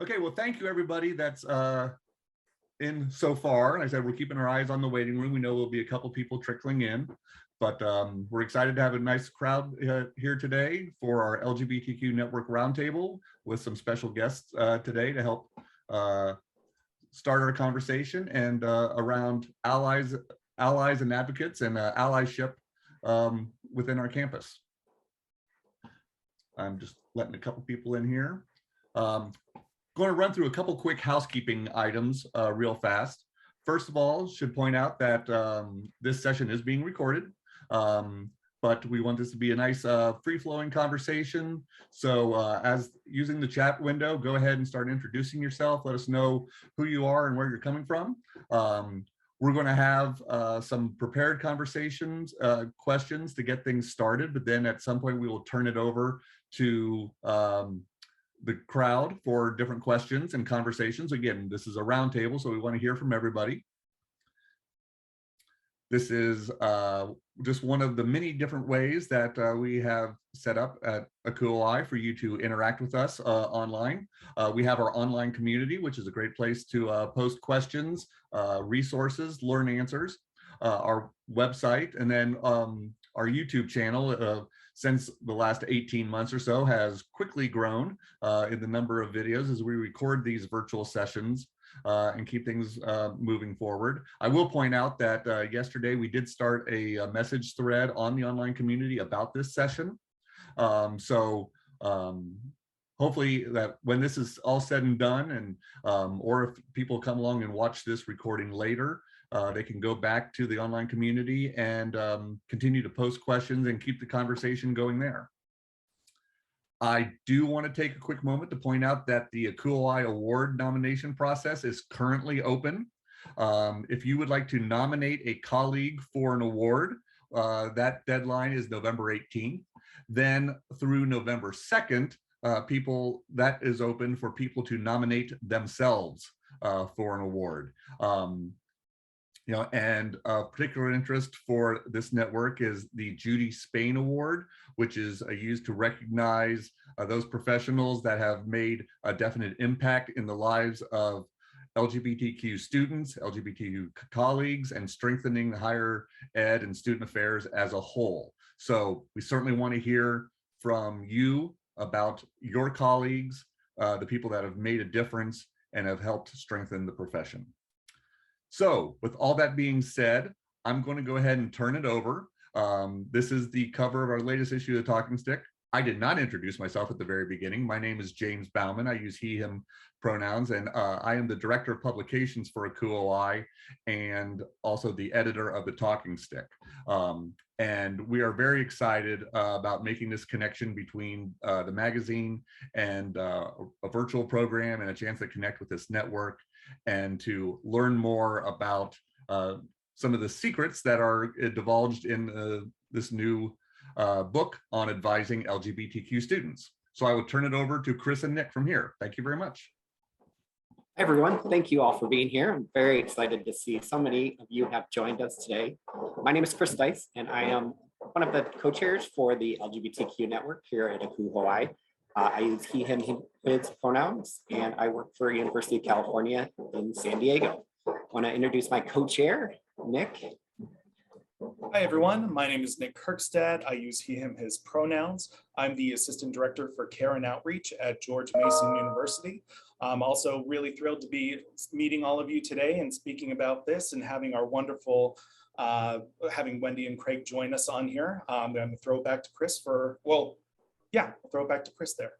Okay, well, thank you everybody that's in so far. And I said, we're keeping our eyes on the waiting room. We know there'll be a couple people trickling in, but we're excited to have a nice crowd here today for our LGBTQ network roundtable with some special guests today to help start our conversation and around allies and advocates and allyship within our campus. I'm just letting a couple people in here. Going to run through a couple quick housekeeping items real fast. First of all, should point out that this session is being recorded, but we want this to be a nice free-flowing conversation. So as using the chat window, go ahead and start introducing yourself. Let us know who you are and where you're coming from. We're going to have some prepared conversations, questions to get things started, but then at some point we will turn it over to the crowd for different questions and conversations. Again, this is a roundtable, so we want to hear from everybody. This is just one of the many different ways that we have set up at AQOI for you to interact with us online. We have our online community, which is a great place to post questions, resources, learn answers, our website, and then our YouTube channel since the last 18 months or so has quickly grown in the number of videos as we record these virtual sessions and keep things moving forward. I will point out that yesterday we did start a message thread on the online community about this session. Hopefully that when this is all said and done, and or if people come along and watch this recording later, they can go back to the online community and continue to post questions and keep the conversation going there. I do want to take a quick moment to point out that the AQOI Award nomination process is currently open. If you would like to nominate a colleague for an award, that deadline is November 18th. Then through November 2nd, that is open for people to nominate themselves for an award. And a particular interest for this network is the Judy Spain Award, which is used to recognize those professionals that have made a definite impact in the lives of LGBTQ students, LGBTQ colleagues, and strengthening higher ed and student affairs as a whole. So we certainly want to hear from you about your colleagues, the people that have made a difference and have helped strengthen the profession. So with all that being said, I'm going to go ahead and turn it over. This is the cover of our latest issue of Talking Stick. I did not introduce myself at the very beginning. My name is James Bauman. I use he, him pronouns, and I am the Director of Publications for AQOI and also the editor of the Talking Stick. And we are very excited about making this connection between the magazine and a virtual program and a chance to connect with this network and to learn more about some of the secrets that are divulged in this new book on advising LGBTQ students. So I will turn it over to Chris and Nick from here. Thank you very much. Hi, everyone. Thank you all for being here. I'm very excited to see so many of you have joined us today. My name is Chris Dice, and I am one of the co-chairs for the LGBTQ network here at AQOI. I use he, him, his pronouns, and I work for University of California in San Diego. I want to introduce my co-chair, Nick. Hi, everyone. My name is Nick Kirkstad. I use he, him, his pronouns. I'm the Assistant Director for Care and Outreach at George Mason University. I'm also really thrilled to be meeting all of you today and speaking about this and having our wonderful, having Wendy and Craig join us on here. I'm going to throw it back to Chris for, well, yeah, I'll throw it back to Chris there.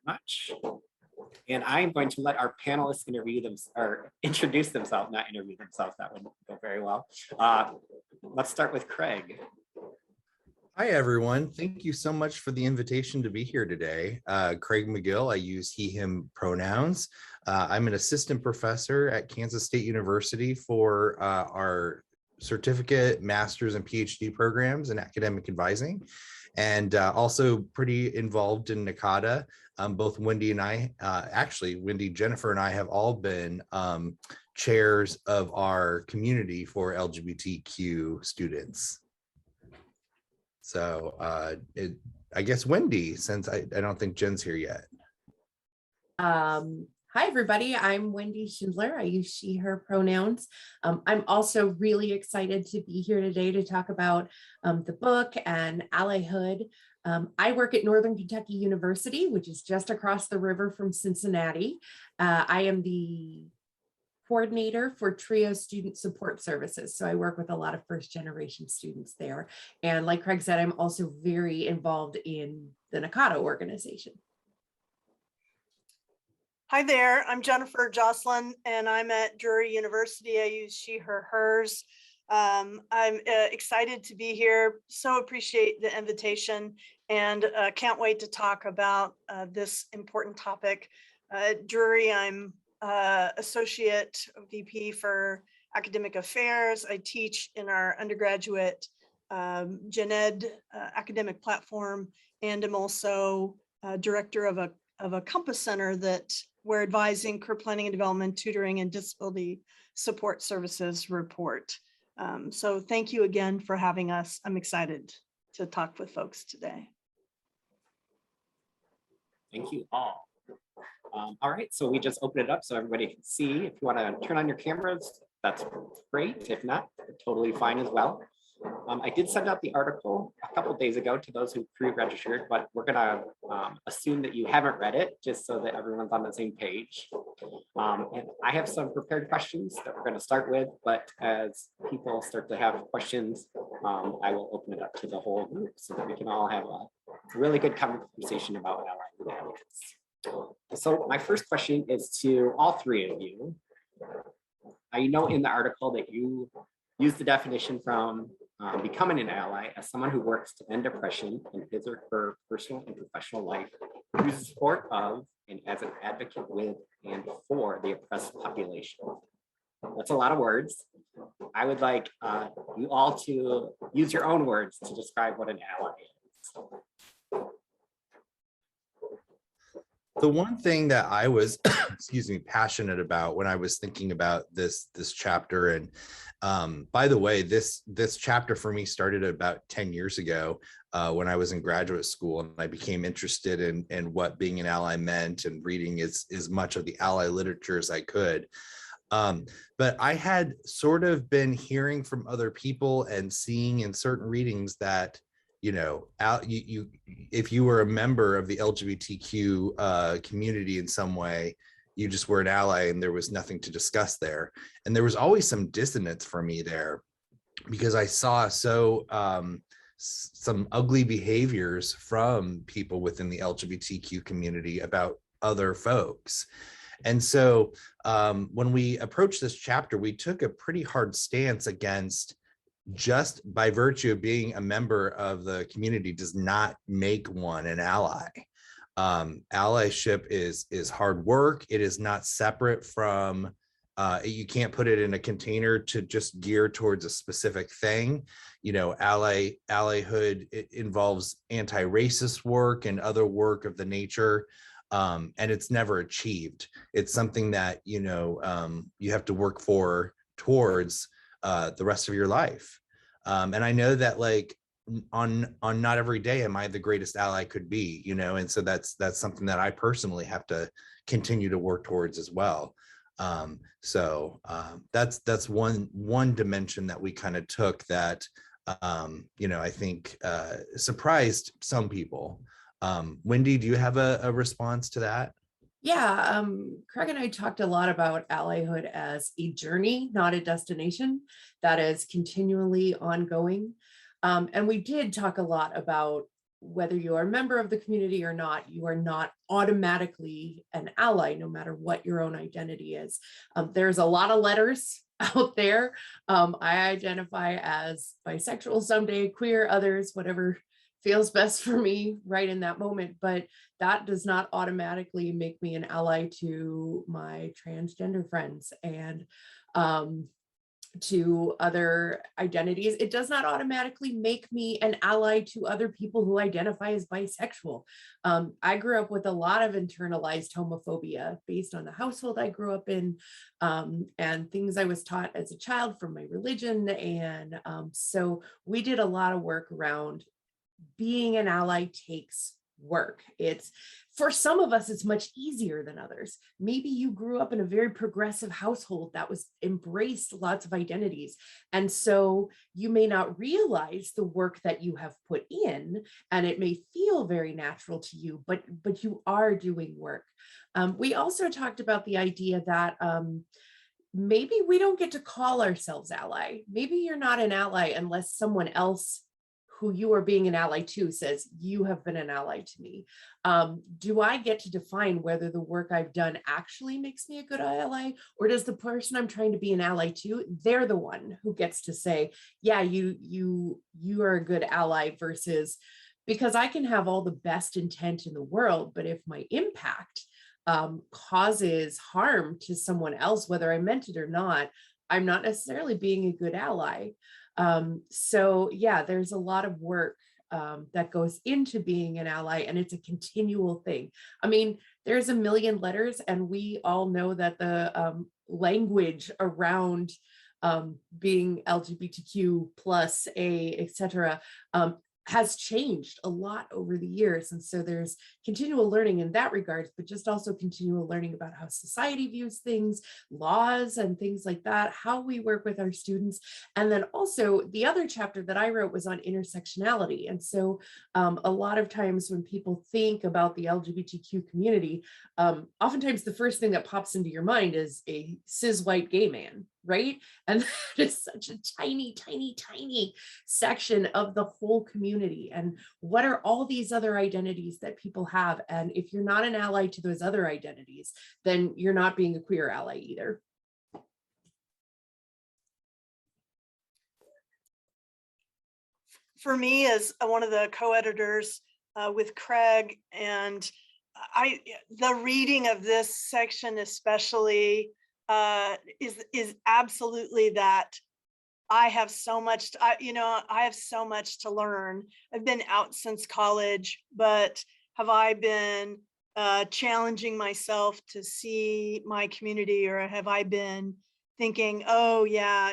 Much. And I'm going to let our panelists introduce themselves, not interview themselves. That would go very well. Let's start with Craig. Hi, everyone. Thank you so much for the invitation to be here today. Craig McGill, I use he, him pronouns. I'm an assistant professor at Kansas State University for our certificate, master's, and PhD programs in academic advising, and also pretty involved in NACADA. Both Wendy and I, Wendy, Jennifer, and I have all been chairs of our community for LGBTQ students. So I guess Wendy, since I don't think Jen's here yet. Hi, everybody. I'm Wendy Schindler. I use she, her pronouns. I'm also really excited to be here today to talk about the book and Allyhood. I work at Northern Kentucky University, which is just across the river from Cincinnati. I am the coordinator for TRIO Student Support Services. So I work with a lot of first generation students there. And like Craig said, I'm also very involved in the NACADO organization. Hi there, I'm Jennifer Joslin and I'm at Drury University. I use she, her, hers. I'm excited to be here. So appreciate the invitation and can't wait to talk about this important topic. At Drury, I'm Associate VP for Academic Affairs. I teach in our undergraduate Gen Ed academic platform, and I'm also director of a Compass Center that we're advising career planning and development, tutoring, and disability support services report. So thank you again for having us. I'm excited to talk with folks today. Thank you all. All right, so we just open it up so everybody can see. If you want to turn on your cameras, that's great. If not, totally fine as well. I did send out the article a couple of days ago to those who pre-registered, but we're gonna assume that you haven't read it just so that everyone's on the same page. And I have some prepared questions that we're gonna start with, but as people start to have questions, I will open it up to the whole group so that we can all have a really good conversation about allyhood advocates. So my first question is to all three of you. I know in the article that you use the definition from becoming an ally as someone who works to end oppression in his or her personal and professional life through the support of and as an advocate with and for the oppressed population. That's a lot of words. I would like you all to use your own words to describe what an ally is. The one thing that I was, excuse me, passionate about when I was thinking about this chapter, and by the way, this chapter for me started about 10 years ago when I was in graduate school, and I became interested in what being an ally meant and reading as much of the ally literature as I could. But I had sort of been hearing from other people and seeing in certain readings that, you know, if you were a member of the LGBTQ community in some way, you just were an ally and there was nothing to discuss there. And there was always some dissonance for me there because I saw some ugly behaviors from people within the LGBTQ community about other folks. And so when we approached this chapter, we took a pretty hard stance against just by virtue of being a member of the community does not make one an ally. Allyship is hard work. It is not separate from, you can't put it in a container to just gear towards a specific thing. You know, allyhood, it involves anti-racist work and other work of the nature. And it's never achieved. It's something that, you know, you have to work towards the rest of your life. And I know that like on not every day am I the greatest ally could be, you know, and so that's something that I personally have to continue to work towards as well. So that's one dimension that we kind of took that, you know, I think surprised some people. Wendy, do you have a response to that? Yeah, Craig and I talked a lot about allyhood as a journey, not a destination that is continually ongoing. And we did talk a lot about whether you are a member of the community or not, you are not automatically an ally, no matter what your own identity is. There's a lot of letters out there. I identify as bisexual someday, queer, others, whatever feels best for me right in that moment, but that does not automatically make me an ally to my transgender friends and to other identities. It does not automatically make me an ally to other people who identify as bisexual. I grew up with a lot of internalized homophobia based on the household I grew up in and things I was taught as a child from my religion. And so we did a lot of work around being an ally takes work. It's, for some of us, it's much easier than others. Maybe you grew up in a very progressive household that was embraced lots of identities. And so you may not realize the work that you have put in, and it may feel very natural to you, but you are doing work. We also talked about the idea that maybe we don't get to call ourselves ally. Maybe you're not an ally unless someone else who you are being an ally to says, you have been an ally to me. Do I get to define whether the work I've done actually makes me a good ally, or does the person I'm trying to be an ally to, they're the one who gets to say, yeah, you are a good ally, versus, because I can have all the best intent in the world, but if my impact causes harm to someone else, whether I meant it or not, I'm not necessarily being a good ally. So yeah, there's a lot of work that goes into being an ally, and it's a continual thing. I mean, there's a million letters, and we all know that the language around being LGBTQ plus etc. Has changed a lot over the years. And so there's continual learning in that regard, but just also continual learning about how society views things, laws and things like that, how we work with our students. And then also the other chapter that I wrote was on intersectionality. And so a lot of times when people think about the LGBTQ community, oftentimes the first thing that pops into your mind is a cis white gay man, right? And that is such a tiny, tiny, tiny section of the whole community. And what are all these other identities that people have? And if you're not an ally to those other identities, then you're not being a queer ally either. For me, as one of the co-editors with Craig, and the reading of this section especially is absolutely that. I have so much, I have so much to learn. I've been out since college, but have I been challenging myself to see my community, or have I been thinking, oh yeah,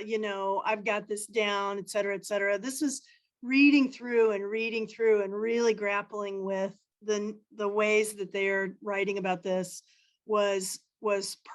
I've got this down, et cetera, et cetera. This is reading through and really grappling with the ways that they are writing about this was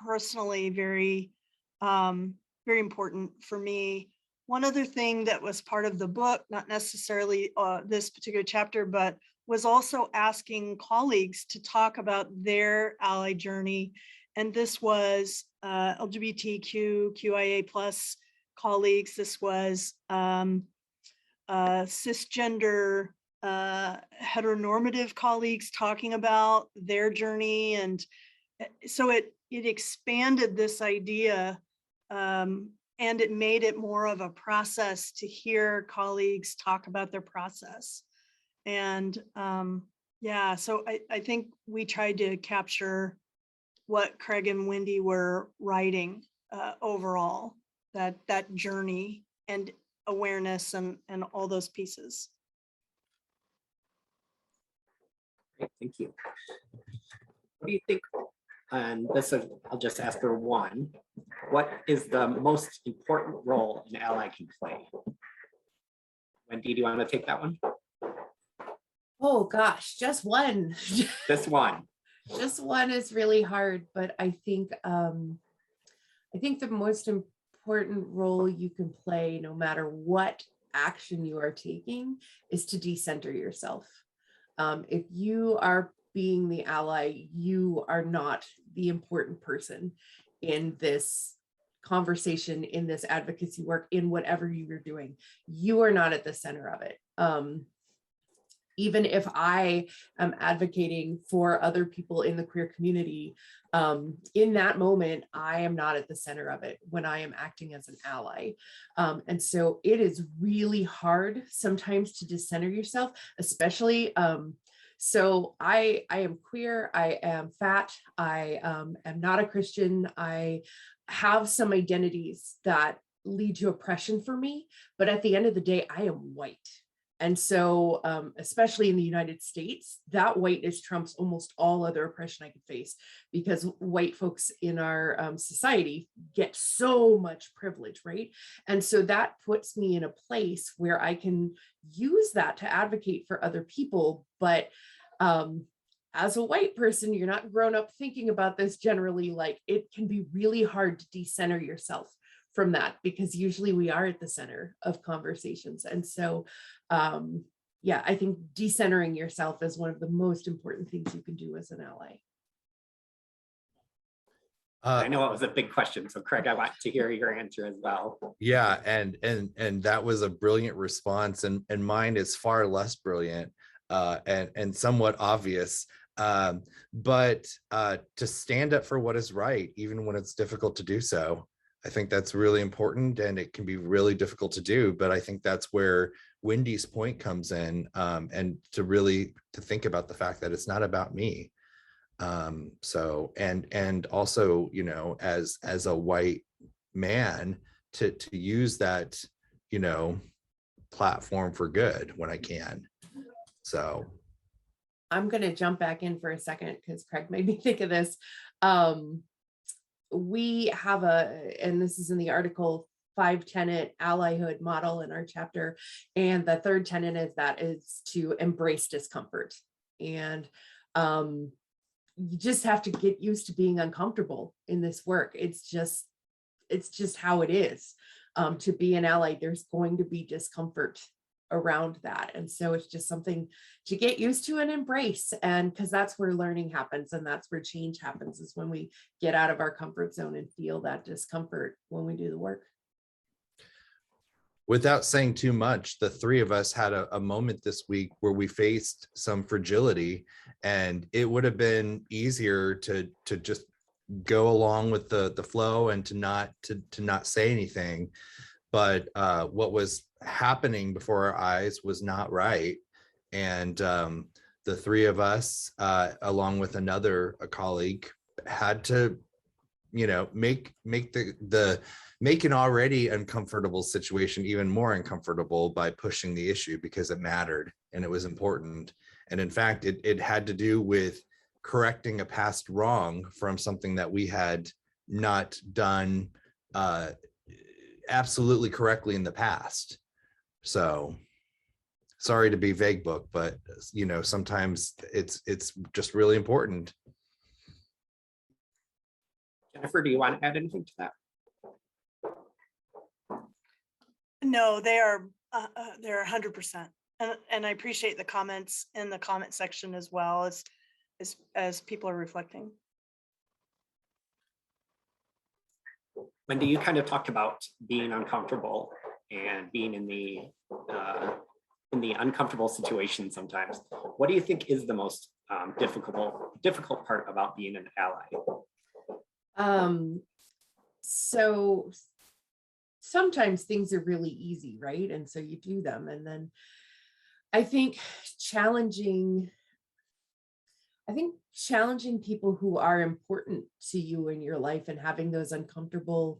personally very, very important for me. One other thing that was part of the book, not necessarily this particular chapter, but was also asking colleagues to talk about their ally journey. And this was LGBTQ, QIA plus colleagues. This was cisgender, heteronormative colleagues talking about their journey. And so it expanded this idea, and it made it more of a process to hear colleagues talk about their process. And yeah, so I think we tried to capture what Craig and Wendy were writing overall, that journey and awareness and all those pieces. Great, thank you. What do you think? And this is, I'll just ask her one. What is the most important role an ally can play? Wendy, do you want to take that one? Oh gosh, just one. Just one. Just one is really hard, but I think the most important role you can play, no matter what action you are taking, is to decenter yourself. If you are being the ally, you are not the important person in this conversation, in this advocacy work, in whatever you're doing. You are not at the center of it. Even if I am advocating for other people in the queer community, in that moment, I am not at the center of it when I am acting as an ally. And so it is really hard sometimes to decenter yourself, especially, so I am queer, I am fat, I am not a Christian, I have some identities that lead to oppression for me, but at the end of the day, I am white. And so, especially in the United States, that whiteness trumps almost all other oppression I could face, because white folks in our society get so much privilege, right? And so that puts me in a place where I can use that to advocate for other people. But as a white person, you're not grown up thinking about this generally. Like, it can be really hard to decenter yourself from that, because usually we are at the center of conversations. And so, yeah, I think decentering yourself is one of the most important things you can do as an ally. I know it was a big question, so Craig, I want to hear your answer as well. Yeah, and that was a brilliant response, and mine is far less brilliant and somewhat obvious. But to stand up for what is right, even when it's difficult to do so, I think that's really important, and it can be really difficult to do. But I think that's where Wendy's point comes in, and to think about the fact that it's not about me. So and also, you know, as a white man, to use that, you know, platform for good when I can. So I'm going to jump back in for a second because Craig made me think of this. We have and this is in the article, 5-tenet allyhood model in our chapter. And the third tenet is to embrace discomfort. And you just have to get used to being uncomfortable in this work. It's just how it is. To be an ally, there's going to be discomfort around that. And so it's just something to get used to and embrace. And because that's where learning happens, and that's where change happens, is when we get out of our comfort zone and feel that discomfort when we do the work. Without saying too much, the three of us had a moment this week where we faced some fragility, and it would have been easier to just go along with the flow and to not say anything. But what was happening before our eyes was not right. And the three of us, along with a colleague, had to, you know, make an already uncomfortable situation even more uncomfortable by pushing the issue, because it mattered and it was important. And in fact, it had to do with correcting a past wrong from something that we had not done absolutely correctly in the past. So sorry to be vague book, but you know, sometimes it's just really important. Jennifer, do you want to add anything to that? No, they're 100%. And I appreciate the comments in the comment section as well as people are reflecting. Wendy, you kind of talked about being uncomfortable and being in the uncomfortable situation sometimes. What do you think is the most difficult part about being an ally? So sometimes things are really easy, right? And so you do them. And then I think challenging people who are important to you in your life, and having those uncomfortable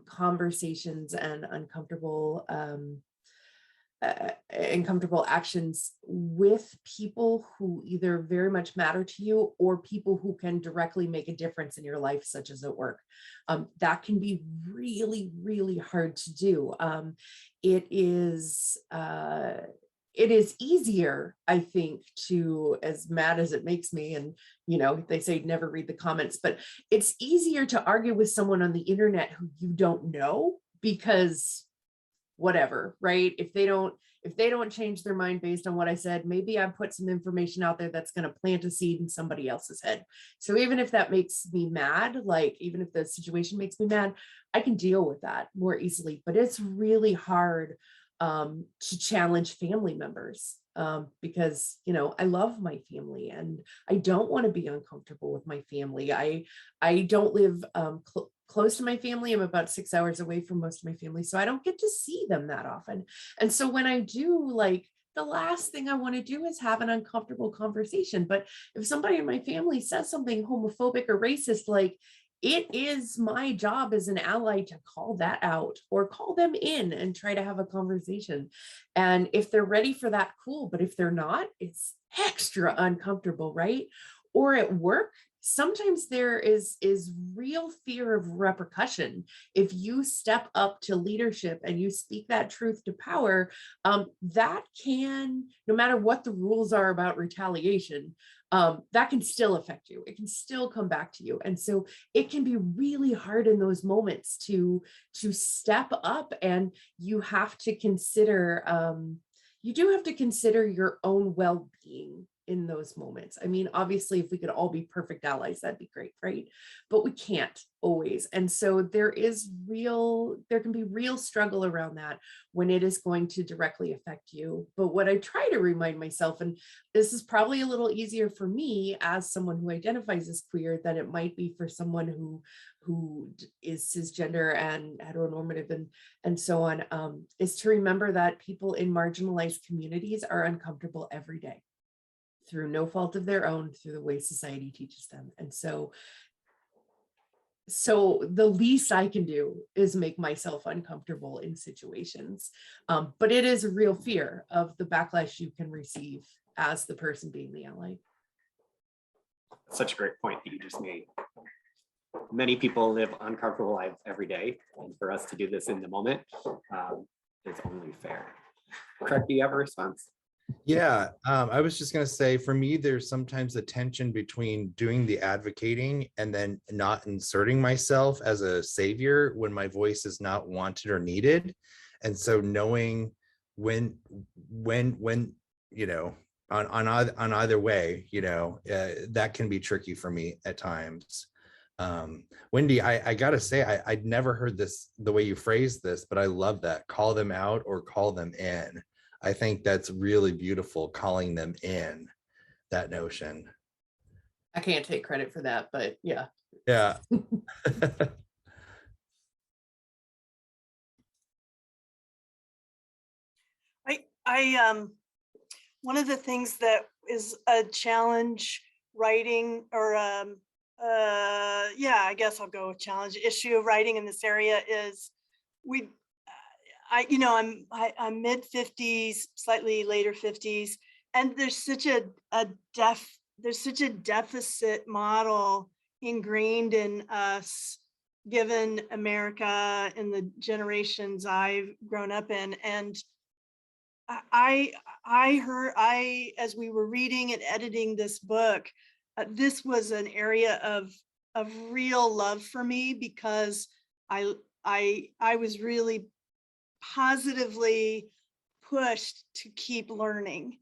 conversations and uncomfortable actions with people who either very much matter to you or people who can directly make a difference in your life, such as at work. That can be really, really hard to do. It is easier, I think, to, as mad as it makes me, and you know, they say never read the comments, but it's easier to argue with someone on the internet who you don't know, because whatever, right? If they don't change their mind based on what I said, maybe I put some information out there that's going to plant a seed in somebody else's head. So even if that makes me mad, like even if the situation makes me mad, I can deal with that more easily. But it's really hard to challenge family members because, you know, I love my family and I don't want to be uncomfortable with my family. I don't live close to my family. I'm about 6 hours away from most of my family, so I don't get to see them that often. And so when I do, like, the last thing I want to do is have an uncomfortable conversation. But if somebody in my family says something homophobic or racist, like, it is my job as an ally to call that out or call them in and try to have a conversation. And if they're ready for that, cool. But if they're not, it's extra uncomfortable, right? Or at work, sometimes there is real fear of repercussion. If you step up to leadership and you speak that truth to power, that can, no matter what the rules are about retaliation, that can still affect you. It can still come back to you. And so it can be really hard in those moments to step up, and you have to consider, you do have to consider your own well-being in those moments. I mean, obviously, if we could all be perfect allies, that'd be great, right? But we can't always. And so there can be real struggle around that when it is going to directly affect you. But what I try to remind myself, and this is probably a little easier for me as someone who identifies as queer than it might be for someone who is cisgender and heteronormative and so on, is to remember that people in marginalized communities are uncomfortable every day, through no fault of their own, through the way society teaches them. And so the least I can do is make myself uncomfortable in situations. But it is a real fear of the backlash you can receive as the person being the ally. Such a great point that you just made. Many people live uncomfortable lives every day, and for us to do this in the moment is only fair. Craig, do you have a response? Yeah, I was just going to say, for me, there's sometimes a tension between doing the advocating and then not inserting myself as a savior when my voice is not wanted or needed. And so knowing when you know, on either way, you know, that can be tricky for me at times. Wendy, I gotta say, I'd never heard this the way you phrased this, but I love that. Call them out or call them in. I think that's really beautiful, calling them in, that notion. I can't take credit for that, but yeah. Yeah. I one of the things that is a challenge writing, or yeah, I guess I'll go with challenge issue of writing in this area is I'm mid 50s, slightly later 50s, and there's such a deficit model ingrained in us, given America and the generations I've grown up in. And as we were reading and editing this book, this was an area of real love for me, because I was really positively pushed to keep learning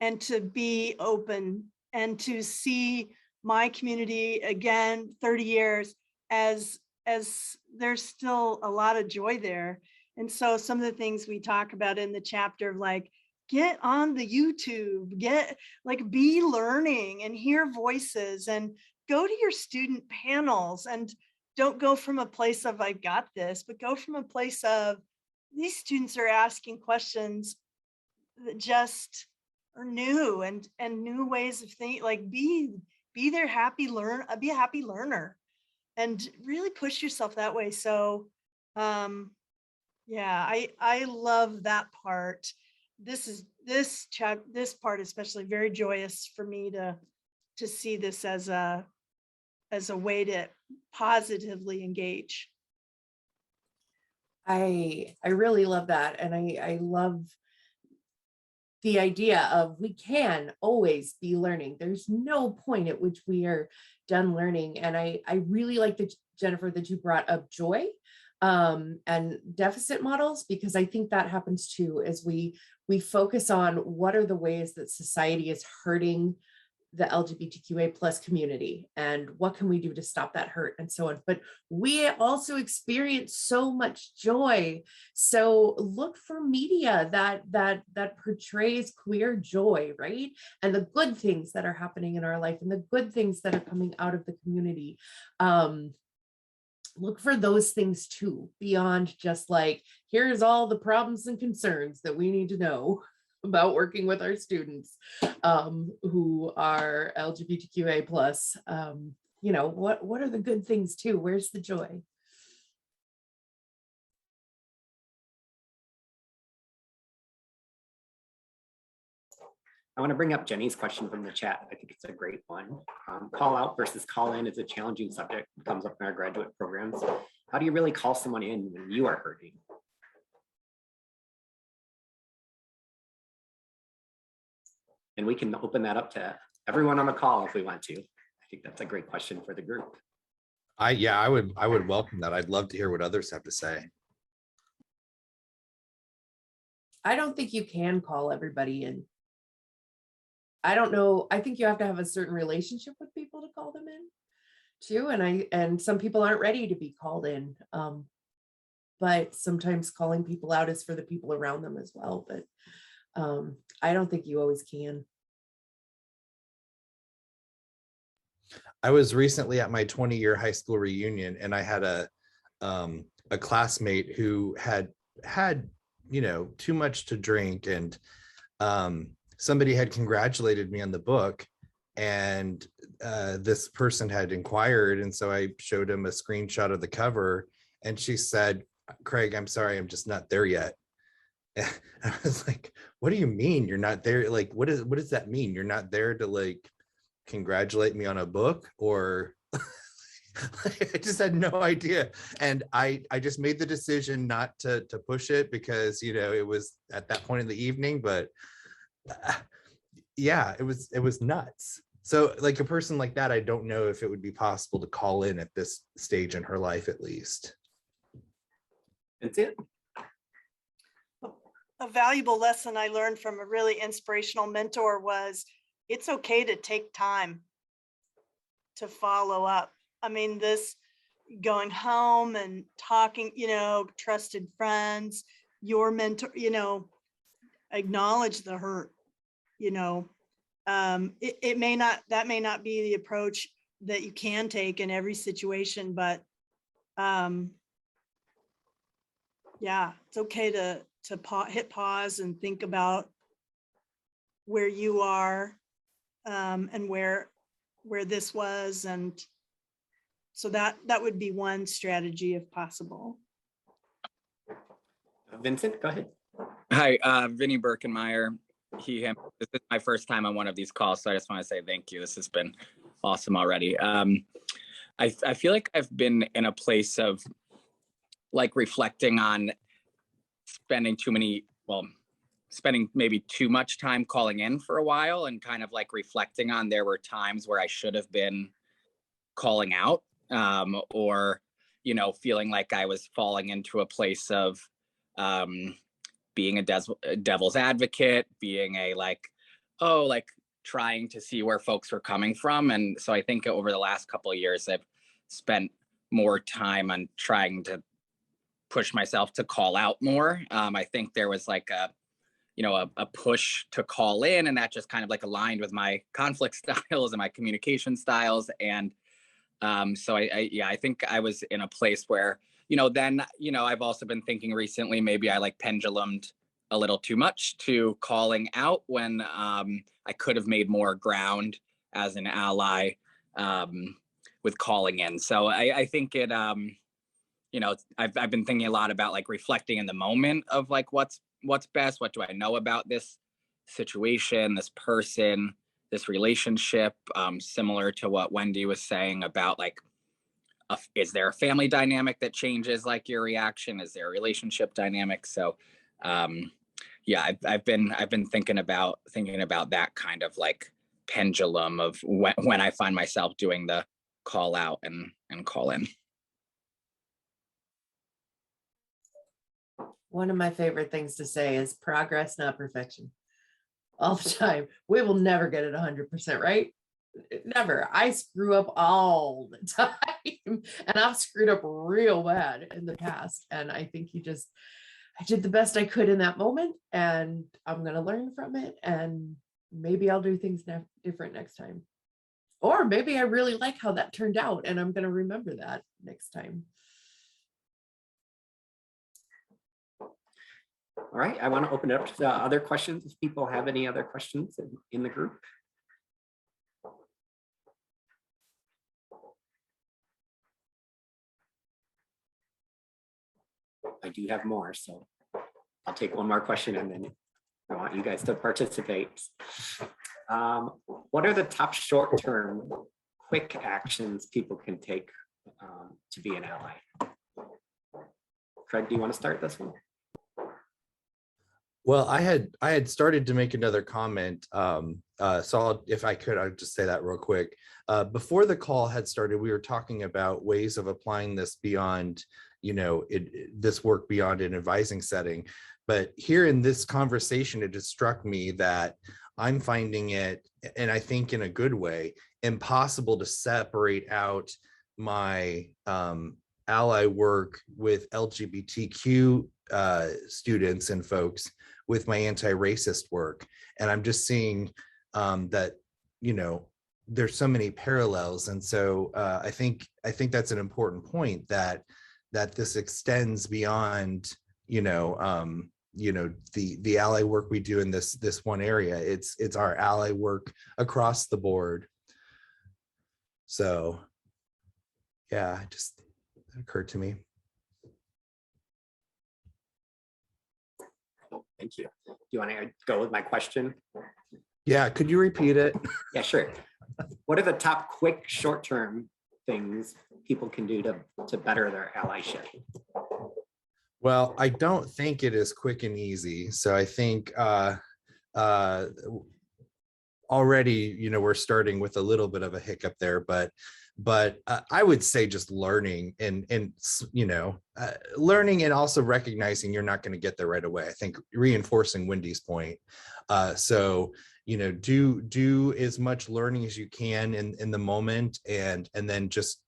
and to be open and to see my community again 30 years as there's still a lot of joy there. And so some of the things we talk about in the chapter of like, get on the YouTube, be learning and hear voices, and go to your student panels, and don't go from a place of I got this, but go from a place of these students are asking questions that just are new and new ways of thinking, like be a happy learner and really push yourself that way. So yeah, I love that part. This part especially very joyous for me to see this as a way to positively engage. I really love that. And I love the idea of we can always be learning. There's no point at which we are done learning. And I really like that, Jennifer, that you brought up joy and deficit models, because I think that happens too, as we focus on what are the ways that society is hurting the LGBTQA plus community and what can we do to stop that hurt and so on. But we also experience so much joy. So look for media that portrays queer joy, right? And the good things that are happening in our life and the good things that are coming out of the community. Look for those things too, beyond just like, here's all the problems and concerns that we need to know about working with our students who are LGBTQA plus. you know, what are the good things too? Where's the joy? I want to bring up Jenny's question from the chat. I think it's a great one. Call out versus call in is a challenging subject. It comes up in our graduate programs. How do you really call someone in when you are hurting? And we can open that up to everyone on the call if we want to. I think that's a great question for the group. I would welcome that. I'd love to hear what others have to say. I don't think you can call everybody in. I don't know. I think you have to have a certain relationship with people to call them in too. And some people aren't ready to be called in. But sometimes calling people out is for the people around them as well. But I don't think you always can. I was recently at my 20-year high school reunion, and I had a classmate who had you know, too much to drink, and somebody had congratulated me on the book, and this person had inquired, and so I showed him a screenshot of the cover, and she said, "Craig, I'm sorry, I'm just not there yet." And I was like, "What do you mean you're not there? Like, what does that mean? You're not there to like congratulate me on a book?" Or I just had no idea. And I just made the decision not to push it, because, you know, it was at that point in the evening. But yeah, it was nuts. So like a person like that, I don't know if it would be possible to call in at this stage in her life, at least. That's it. A valuable lesson I learned from a really inspirational mentor was it's okay to take time to follow up. I mean, this going home and talking, you know, trusted friends, your mentor, you know, acknowledge the hurt, you know. That may not be the approach that you can take in every situation, but yeah, it's okay to hit pause and think about where you are and where this was, and so that would be one strategy if possible. Vincent, go ahead. Hi, Vinny Birkenmeyer, he, him. This is my first time on one of these calls, so I just want to say thank you. This has been awesome already. I feel like I've been in a place of like reflecting on spending maybe too much time calling in for a while, and kind of like reflecting on there were times where I should have been calling out, or, you know, feeling like I was falling into a place of being a devil's advocate, being a trying to see where folks were coming from. And so I think over the last couple of years, I've spent more time on trying to push myself to call out more. I think there was like a push to call in, and that just kind of like aligned with my conflict styles and my communication styles. And so I think I was in a place where, you know, then, you know, I've also been thinking recently, maybe I like pendulumed a little too much to calling out when I could have made more ground as an ally with calling in. So I think it, you know, I've been thinking a lot about like reflecting in the moment of like what's best, what do I know about this situation, this person, this relationship, similar to what Wendy was saying about like, is there a family dynamic that changes like your reaction? Is there a relationship dynamic? So yeah, I've been thinking about that kind of like pendulum of when I find myself doing the call out and call in. One of my favorite things to say is progress, not perfection. All the time. We will never get it 100%, right? Never. I screw up all the time, and I've screwed up real bad in the past. And I think I did the best I could in that moment, and I'm going to learn from it. And maybe I'll do things different next time. Or maybe I really like how that turned out, and I'm going to remember that next time. All right, I want to open it up to the other questions. If people have any other questions in the group. do have more, so I'll take one more question and then I want you guys to participate. What are the top short-term quick actions people can take to be an ally? Craig, do you want to start this one? Well, I had started to make another comment. So if I could, I'd just say that real quick. Before the call had started, we were talking about ways of applying this beyond, this work beyond an advising setting. But here in this conversation, it just struck me that I'm finding it, and I think in a good way, impossible to separate out my ally work with LGBTQ students and folks with my anti-racist work. And I'm just seeing that, there's so many parallels. And so I think that's an important point, that this extends beyond, the ally work we do in this one area. It's our ally work across the board. So yeah, it just occurred to me. Thank you. Do you want to go with my question? Yeah, could you repeat it? Yeah, sure. What are the top quick short-term things people can do to better their allyship? Well, I don't think it is quick and easy. So I think already, we're starting with a little bit of a hiccup there, but I would say just learning and learning and also recognizing you're not going to get there right away. I think reinforcing Wendy's point. So, do as much learning as you can in the moment, and then just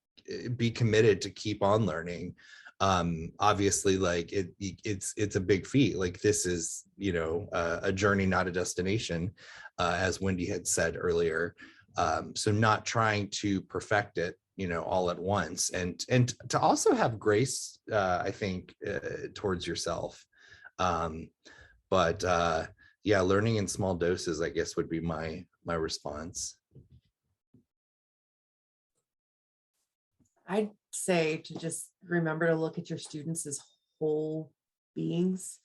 be committed to keep on learning. Obviously, like it's a big feat. Like this is, a journey, not a destination, as Wendy had said earlier. So not trying to perfect it, all at once, and to also have grace, I think, towards yourself. But yeah, learning in small doses, I guess, would be my response. I'd say to just remember to look at your students as whole beings.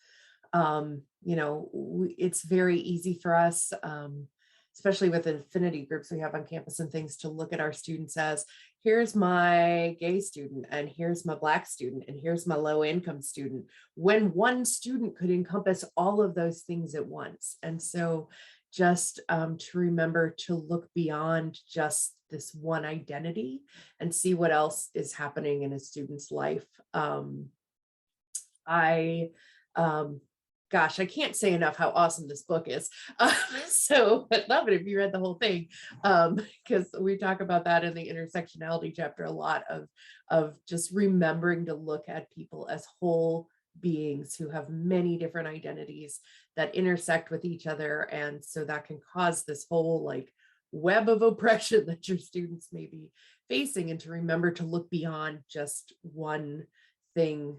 It's very easy for us, especially with affinity groups we have on campus and things, to look at our students as, here's my gay student, and here's my Black student, and here's my low income student, when one student could encompass all of those things at once. And so just to remember to look beyond just this one identity and see what else is happening in a student's life. Gosh, I can't say enough how awesome this book is. So I'd love it if you read the whole thing, because we talk about that in the intersectionality chapter a lot, of just remembering to look at people as whole beings who have many different identities that intersect with each other. And so that can cause this whole like web of oppression that your students may be facing, and to remember to look beyond just one thing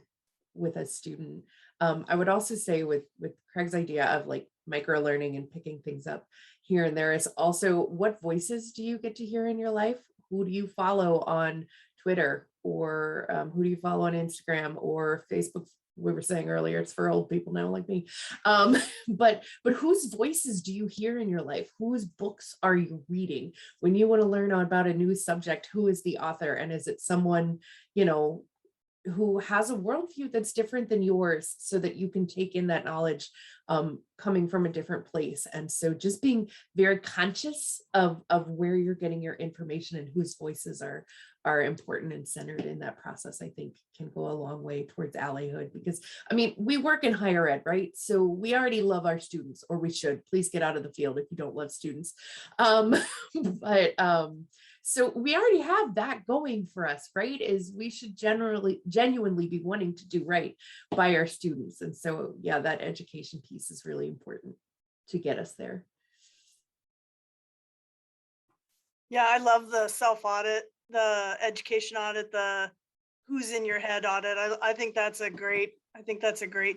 with a student. I would also say with Craig's idea of like micro learning and picking things up here and there, is also, what voices do you get to hear in your life? Who do you follow on Twitter, or who do you follow on Instagram or Facebook? We were saying earlier, it's for old people now like me. But whose voices do you hear in your life? Whose books are you reading? When you want to learn about a new subject, who is the author? And is it someone, who has a worldview that's different than yours, so that you can take in that knowledge coming from a different place? And so just being very conscious of where you're getting your information and whose voices are important and centered in that process, I think can go a long way towards allyhood. Because we work in higher ed, right? So we already love our students, or we should. Please get out of the field if you don't love students. So we already have that going for us, right? Is we should genuinely be wanting to do right by our students. And so, yeah, that education piece is really important to get us there. Yeah, I love the self-audit, the education audit, the who's in your head audit. I think that's a great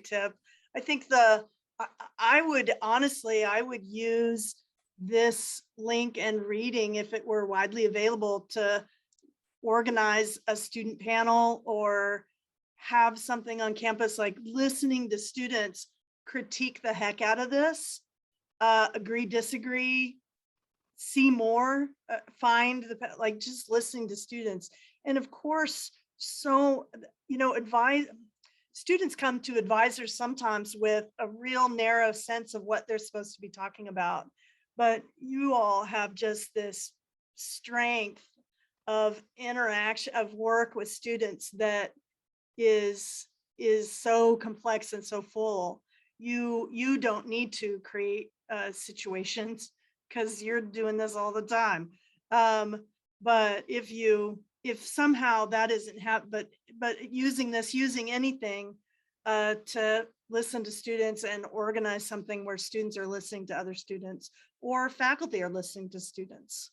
tip. I think I would use this link and reading, if it were widely available, to organize a student panel or have something on campus, like listening to students critique the heck out of this, agree, disagree, see more, find the, like just listening to students. And of course, so, you know, students come to advisors sometimes with a real narrow sense of what they're supposed to be talking about. But you all have just this strength of interaction, of work with students that is so complex and so full. You don't need to create situations because you're doing this all the time. But if somehow that isn't but using anything to listen to students and organize something where students are listening to other students or faculty are listening to students.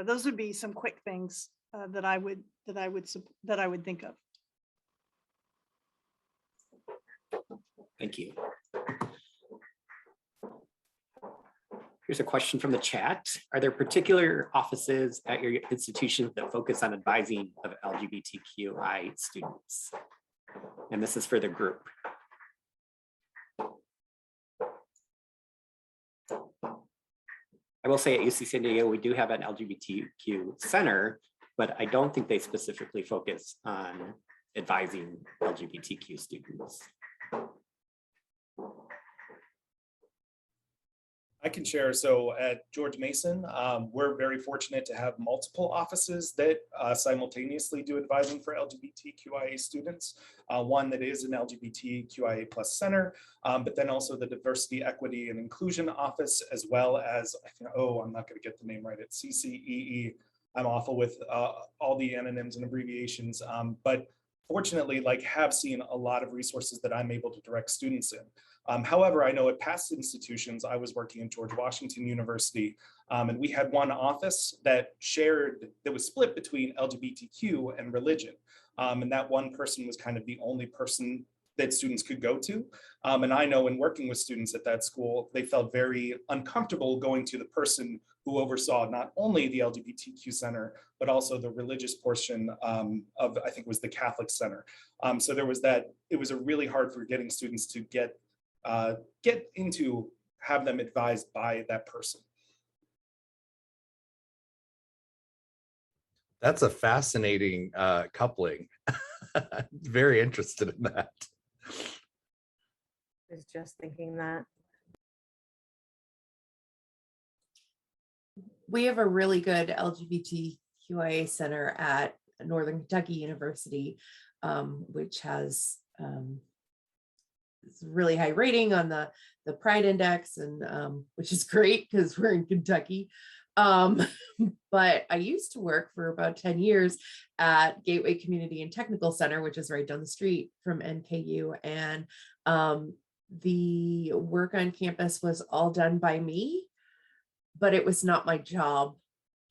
Those would be some quick things that I would think of. Thank you. Here's a question from the chat. Are there particular offices at your institution that focus on advising of LGBTQI students? And this is for the group. I will say at UC San Diego, we do have an LGBTQ Center, but I don't think they specifically focus on advising LGBTQ students. I can share. So at George Mason, we're very fortunate to have multiple offices that simultaneously do advising for LGBTQIA students. One that is an LGBTQIA plus center, but then also the Diversity, Equity, and Inclusion Office, as well as, I'm not going to get the name right, it's CCEE. I'm awful with all the anonyms and abbreviations, but fortunately, have seen a lot of resources that I'm able to direct students in. However, I know at past institutions, I was working at George Washington University, and we had one office that was split between LGBTQ and religion. And that one person was kind of the only person that students could go to. And I know in working with students at that school, they felt very uncomfortable going to the person who oversaw not only the LGBTQ Center, but also the religious portion of, I think it was the Catholic Center. So there was that, it was a really hard for getting students to have them advised by that person. That's a fascinating coupling. Very interested in that. I was just thinking that. We have a really good LGBTQIA center at Northern Kentucky University, which has really high rating on the Pride Index, and which is great because we're in Kentucky. But I used to work for about 10 years at Gateway Community and Technical Center, which is right down the street from NKU. And the work on campus was all done by me, but it was not my job.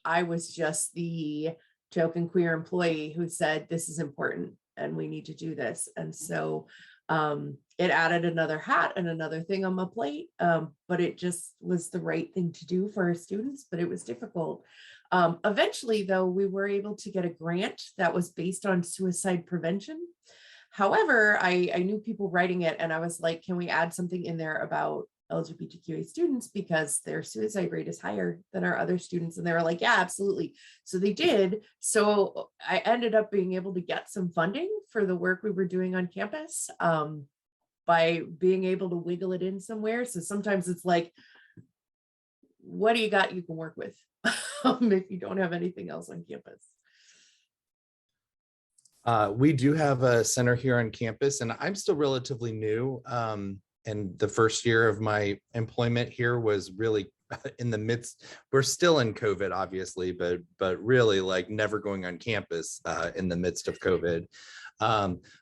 I was just the token queer employee who said, this is important and we need to do this. And so it added another hat and another thing on my plate, but it just was the right thing to do for our students, but it was difficult. Eventually, though, we were able to get a grant that was based on suicide prevention. However, I knew people writing it, and I was like, can we add something in there about LGBTQA students because their suicide rate is higher than our other students? And they were like, yeah, absolutely. So they did. So I ended up being able to get some funding for the work we were doing on campus by being able to wiggle it in somewhere. So sometimes it's like, what do you got you can work with if you don't have anything else on campus? We do have a center here on campus, and I'm still relatively new. And the first year of my employment here was really in the midst, we're still in COVID, obviously, but really like never going on campus in the midst of COVID.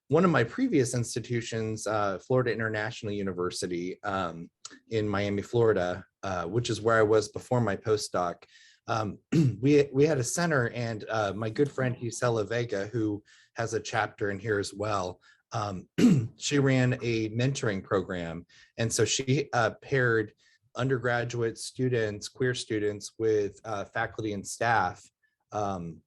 One of my previous institutions, Florida International University in Miami, Florida, which is where I was before my postdoc, we had a center, and my good friend Gisela Vega, who has a chapter in here as well, she ran a mentoring program. And so she paired undergraduate students, queer students, with faculty and staff. And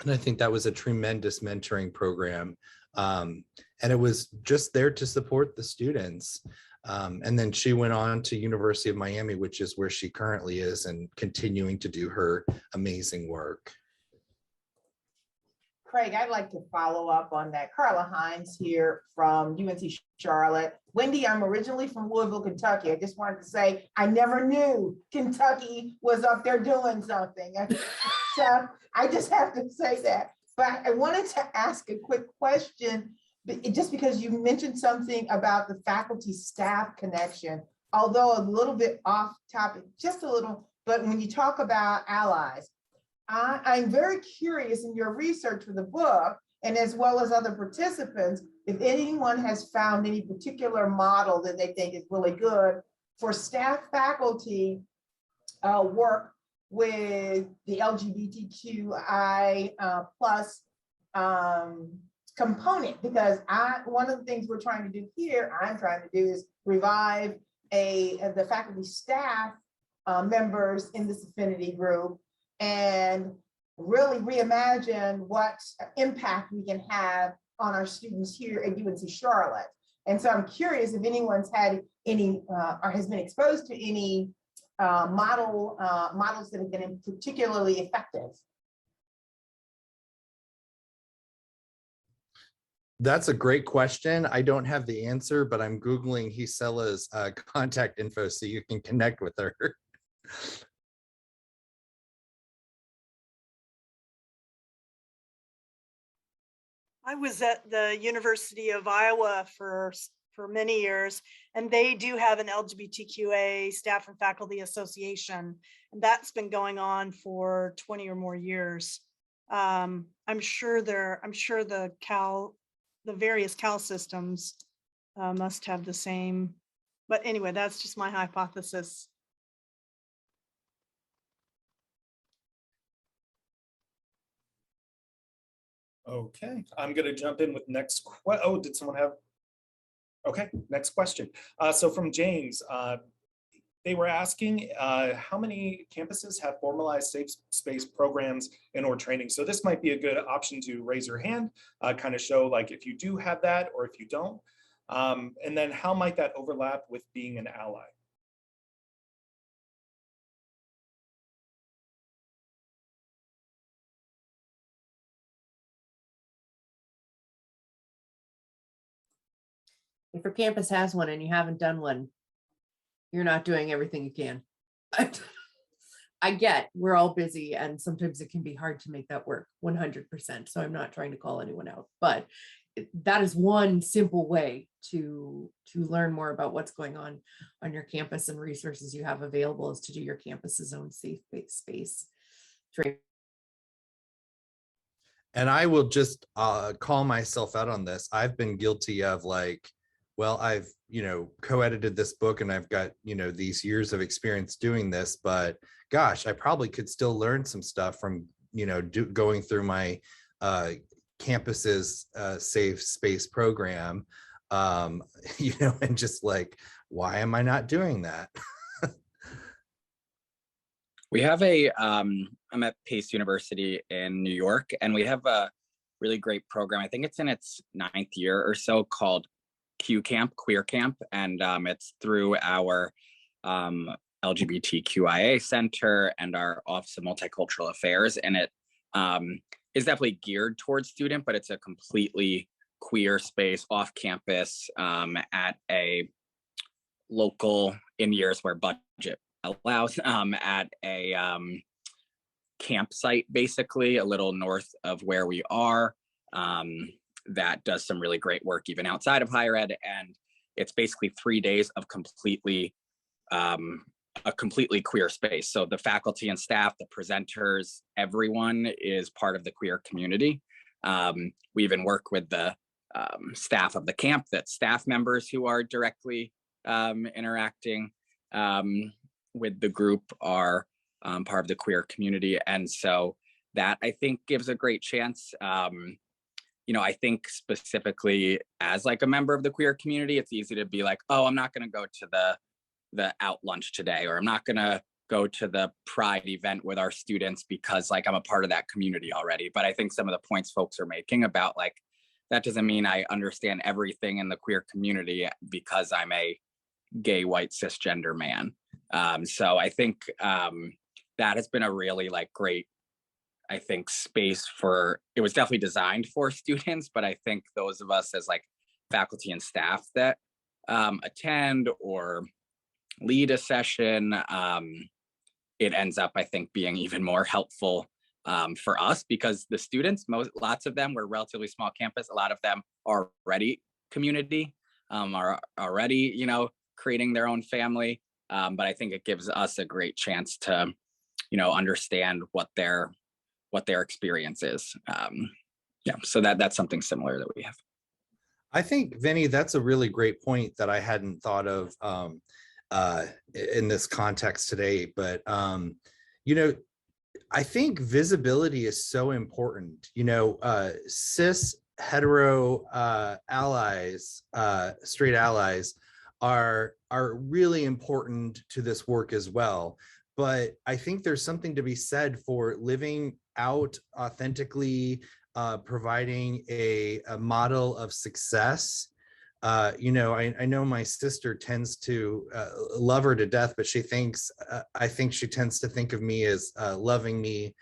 I think that was a tremendous mentoring program. And it was just there to support the students. And then she went on to University of Miami, which is where she currently is, and continuing to do her amazing work. Craig, I'd like to follow up on that. Carla Hines here from UNC Charlotte. Wendy, I'm originally from Louisville, Kentucky. I just wanted to say I never knew Kentucky was up there doing something. So I just have to say that. But I wanted to ask a quick question, just because you mentioned something about the faculty staff connection, although a little bit off topic, just a little, but when you talk about allies, I'm very curious in your research for the book, and as well as other participants, if anyone has found any particular model that they think is really good for staff faculty work with the LGBTQI plus component, because one of the things we're trying to do here, I'm trying to do, is revive the faculty staff members in this affinity group and really reimagine what impact we can have on our students here at UNC Charlotte. And so I'm curious if anyone's had any or has been exposed to any models that have been particularly effective. That's a great question. I don't have the answer, but I'm Googling Gisela's contact info so you can connect with her. I was at the University of Iowa for many years, and they do have an LGBTQA staff and faculty association, and that's been going on for 20 or more years. I'm sure the various Cal systems must have the same, but anyway, that's just my hypothesis. Okay, I'm going to jump in with next. Oh, did someone have? Okay, next question. So from James, they were asking how many campuses have formalized safe space programs and or training. So this might be a good option to raise your hand, kind of show like if you do have that or if you don't. And then how might that overlap with being an ally? If your campus has one and you haven't done one, you're not doing everything you can. I get we're all busy and sometimes it can be hard to make that work 100%. So I'm not trying to call anyone out, but that is one simple way to learn more about what's going on your campus, and resources you have available is to do your campus's own safe space training. And I will just call myself out on this. I've been guilty of like, well, I've, co-edited this book and I've got, these years of experience doing this, but gosh, I probably could still learn some stuff from, going through my campus's safe space program, and just like, why am I not doing that? We have I'm at Pace University in New York, and we have a really great program. I think it's in its 9th year or so, called QCamp, Queer Camp, and it's through our LGBTQIA Center and our Office of Multicultural Affairs, and it is definitely geared towards student, but it's a completely queer space off campus at a local, in years where budget allows, at a campsite, basically a little north of where we are, that does some really great work even outside of higher ed. And it's basically 3 days of a completely queer space. So the faculty and staff, the presenters, everyone is part of the queer community. We even work with the staff of the camp, that staff members who are directly interacting with the group are part of the queer community. And so that, I think, gives a great chance. I think specifically as like a member of the queer community, it's easy to be like, oh, I'm not going to go to the out lunch today, or I'm not going to go to the Pride event with our students because like I'm a part of that community already. But I think some of the points folks are making about like that doesn't mean I understand everything in the queer community because I'm a gay, white, cisgender man. So I think that has been a really like great, I think, space for, it was definitely designed for students, but I think those of us as like faculty and staff that attend or lead a session, it ends up, I think, being even more helpful for us because the students, lots of them, we're a relatively small campus. A lot of them are already community, are already, you know, creating their own family. But I think it gives us a great chance to, you know, understand what their experience is. Yeah, so that's something similar that we have. I think, Vinny, that's a really great point that I hadn't thought of in this context today. But, you know, I think visibility is so important. You know, cis hetero allies, straight allies are really important to this work as well. But I think there's something to be said for living out authentically, providing a model of success. You know, I know my sister tends to love her to death, but she thinks, I think she tends to think of me as loving me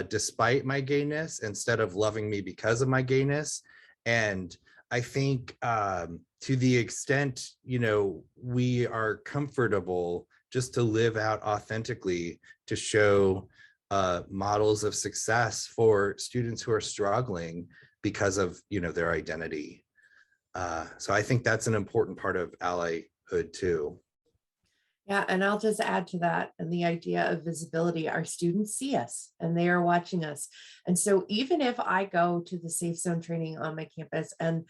despite my gayness instead of loving me because of my gayness. And I think to the extent, you know, we are comfortable just to live out authentically, to show models of success for students who are struggling because of, you know, their identity. So I think that's an important part of allyhood too. Yeah, and I'll just add to that, and the idea of visibility. Our students see us and they are watching us. And so even if I go to the safe zone training on my campus, and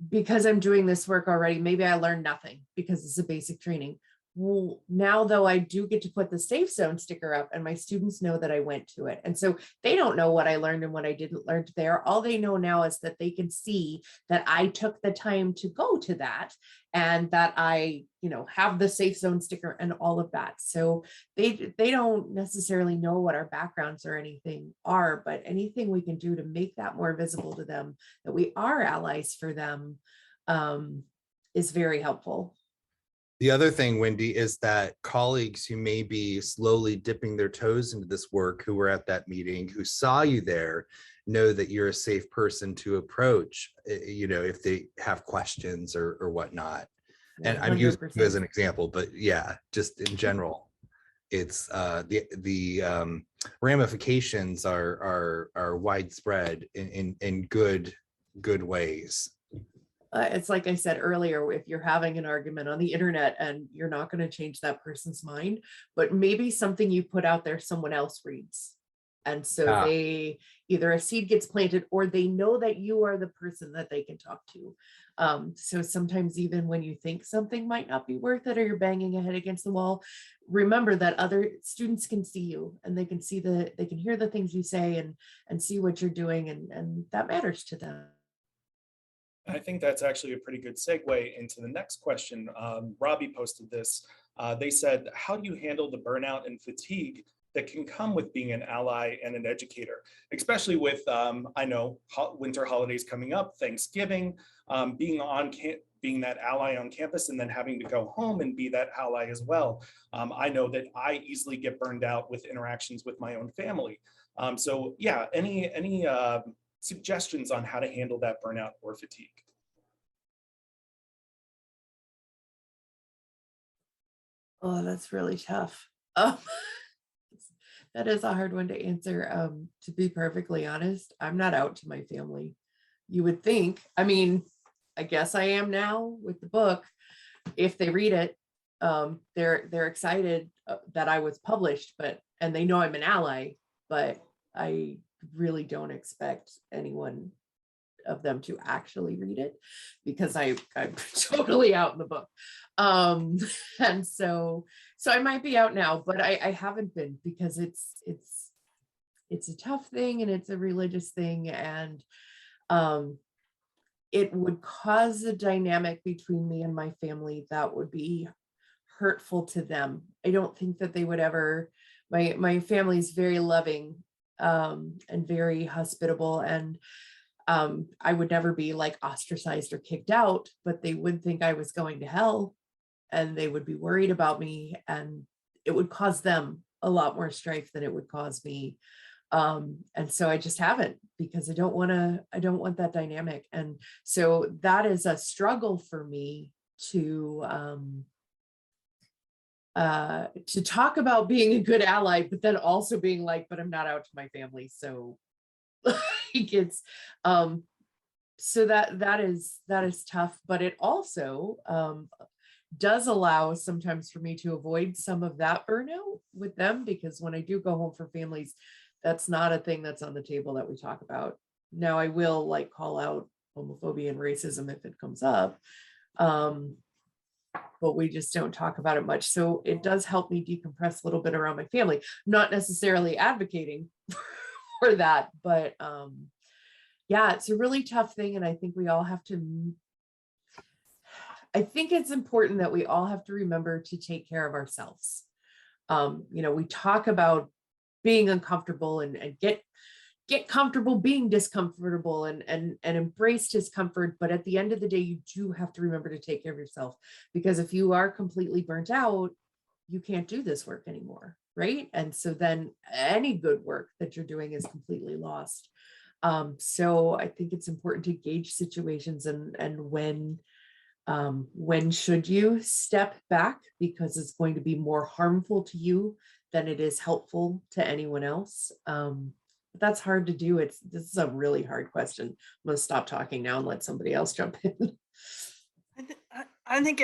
because I'm doing this work already, maybe I learned nothing because it's a basic training. Well, now though, I do get to put the safe zone sticker up and my students know that I went to it. And so they don't know what I learned and what I didn't learn there. All they know now is that they can see that I took the time to go to that and that I, you know, have the safe zone sticker and all of that. So they don't necessarily know what our backgrounds or anything are, but anything we can do to make that more visible to them, that we are allies for them, is very helpful. The other thing, Wendy, is that colleagues who may be slowly dipping their toes into this work, who were at that meeting, who saw you there, know that you're a safe person to approach, you know, if they have questions or whatnot. And I'm using you as an example, but yeah, just in general, it's the ramifications are widespread in good ways. It's like I said earlier, if you're having an argument on the internet and you're not going to change that person's mind, but maybe something you put out there, someone else reads. And so they either a seed gets planted or they know that you are the person that they can talk to. So sometimes even when you think something might not be worth it or you're banging your head against the wall, remember that other students can see you and they can see they can hear the things you say and see what you're doing, and that matters to them. I think that's actually a pretty good segue into the next question. Robie posted this. They said, how do you handle the burnout and fatigue that can come with being an ally and an educator, especially with, I know, winter holidays coming up, Thanksgiving, being that ally on campus and then having to go home and be that ally as well. I know that I easily get burned out with interactions with my own family. So yeah, any suggestions on how to handle that burnout or fatigue? Oh, that's really tough. That is a hard one to answer. To be perfectly honest, I'm not out to my family. You would think, I mean, I guess I am now with the book. If they read it, they're excited that I was published, and they know I'm an ally, but I really don't expect anyone of them to actually read it because I'm totally out in the book. And so I might be out now, but I haven't been because it's a tough thing and it's a religious thing, and it would cause a dynamic between me and my family that would be hurtful to them. I don't think that they would ever, my family's very loving and very hospitable, and I would never be like ostracized or kicked out, but they would think I was going to hell, and they would be worried about me, and it would cause them a lot more strife than it would cause me. And so I just haven't, because I don't want that dynamic. And so that is a struggle for me to talk about being a good ally, but then also being like, but I'm not out to my family. So it's, so that is tough, but it also, does allow sometimes for me to avoid some of that burnout with them, because when I do go home for families, that's not a thing that's on the table that we talk about. Now I will like call out homophobia and racism if it comes up, but we just don't talk about it much. So it does help me decompress a little bit around my family. I'm not necessarily advocating for that, but yeah, it's a really tough thing. And I think we all have to, I think it's important that we all have to remember to take care of ourselves. We talk about being uncomfortable and get comfortable being discomfortable and embrace discomfort. But at the end of the day, you do have to remember to take care of yourself, because if you are completely burnt out, you can't do this work anymore, right? And so then any good work that you're doing is completely lost. So I think it's important to gauge situations and when should you step back, because it's going to be more harmful to you than it is helpful to anyone else. But that's hard to do. This is a really hard question. I'm going to stop talking now and let somebody else jump in. I think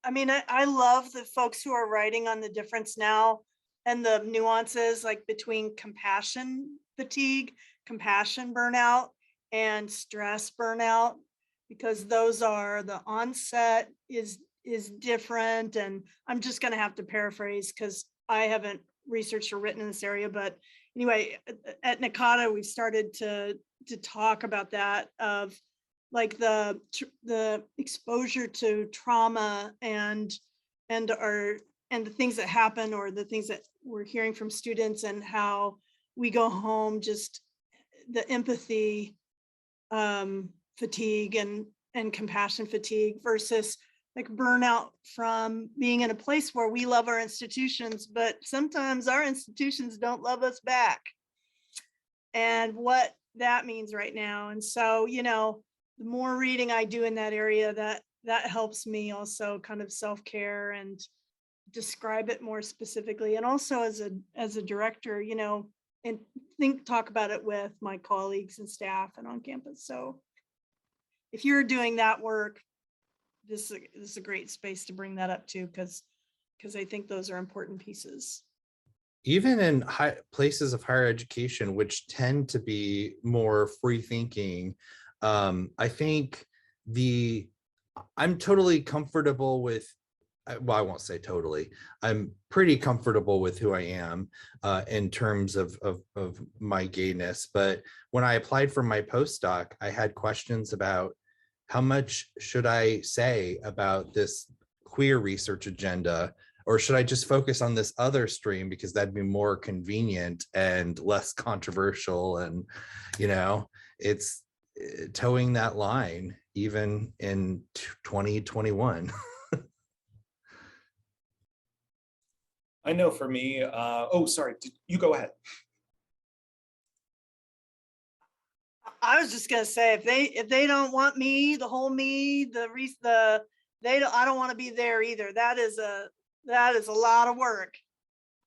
I love the folks who are writing on the difference now and the nuances like between compassion fatigue, compassion burnout, and stress burnout, because those are the onset is different. And I'm just going to have to paraphrase because I haven't researched or written in this area. But anyway, at NACADA, we've started to talk about that, of like the exposure to trauma and the things that happen, or the things that we're hearing from students, and how we go home, just the empathy fatigue and compassion fatigue versus like burnout from being in a place where we love our institutions, but sometimes our institutions don't love us back, and what that means right now. And so, the more reading I do in that area, that helps me also kind of self-care and describe it more specifically. And also as a director, and talk about it with my colleagues and staff and on campus. So if you're doing that work, this is a great space to bring that up too, because I think those are important pieces. Even in places of higher education, which tend to be more free thinking, I think I'm totally comfortable with, well, I won't say totally, I'm pretty comfortable with who I am in terms of my gayness. But when I applied for my postdoc, I had questions about how much should I say about this queer research agenda, or should I just focus on this other stream because that'd be more convenient and less controversial? And, it's towing that line even in 2021. I know for me, oh, sorry, you go ahead. I was just gonna say, if they don't want me, the whole me, I don't want to be there either. That is a lot of work